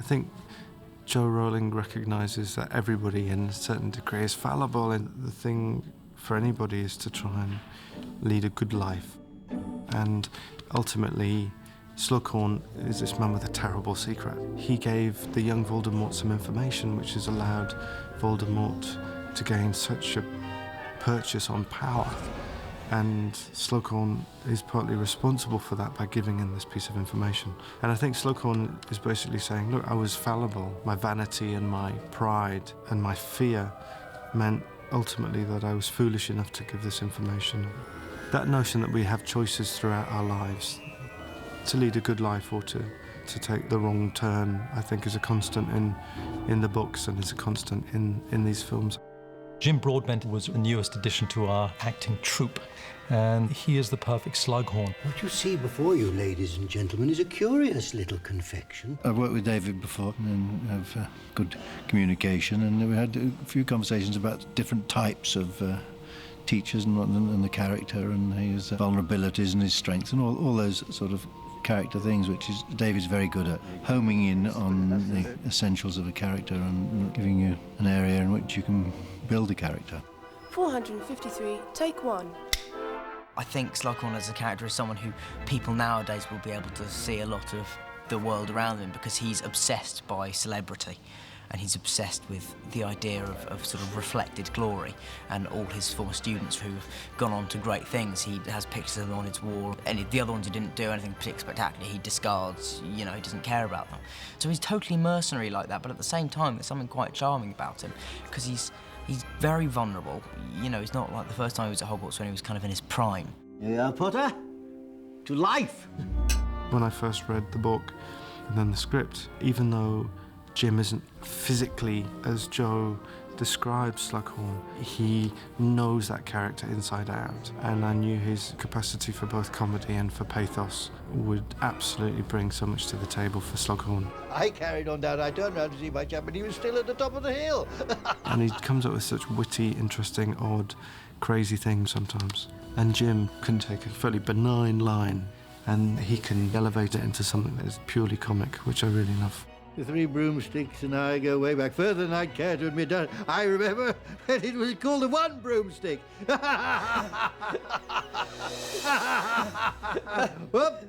think Joe Rowling recognises that everybody in a certain degree is fallible, and the thing for anybody is to try and lead a good life. And ultimately, Slughorn is this man with a terrible secret. He gave the young Voldemort some information which has allowed Voldemort to gain such a purchase on power. And Slughorn is partly responsible for that by giving him this piece of information. And I think Slughorn is basically saying, look, I was fallible. My vanity and my pride and my fear meant ultimately that I was foolish enough to give this information. That notion that we have choices throughout our lives, to lead a good life or to take the wrong turn, I think is a constant in the books and is a constant in these films. Jim Broadbent was the newest addition to our acting troupe, and he is the perfect Slughorn. What you see before you, ladies and gentlemen, is a curious little confection. I've worked with David before and have good communication, and we had a few conversations about different types of teachers and the character and his vulnerabilities and his strengths and all those sort of character things, which is David's very good at, homing in on the essentials of a character and giving you an area in which you can build a character. 453, take one. I think Slughorn as a character is someone who people nowadays will be able to see a lot of the world around him, because he's obsessed by celebrity. And he's obsessed with the idea of sort of reflected glory, and all his former students who've gone on to great things, he has pictures of them on his wall. And the other ones who didn't do anything particularly spectacular, he discards, you know, he doesn't care about them. So he's totally mercenary like that, but at the same time, there's something quite charming about him, because he's very vulnerable. You know, he's not like the first time he was at Hogwarts when he was kind of in his prime. Here you are, Potter. To life. When I first read the book and then the script, even though Jim isn't physically as Joe describes Slughorn, he knows that character inside out, and I knew his capacity for both comedy and for pathos would absolutely bring so much to the table for Slughorn. I carried on down. I turned around to see my chap, and he was still at the top of the hill. And he comes up with such witty, interesting, odd, crazy things sometimes. And Jim can take a fairly benign line and he can elevate it into something that is purely comic, which I really love. The three broomsticks and I go way back, further than I care to admit. I remember when it was called the one broomstick. Whoop.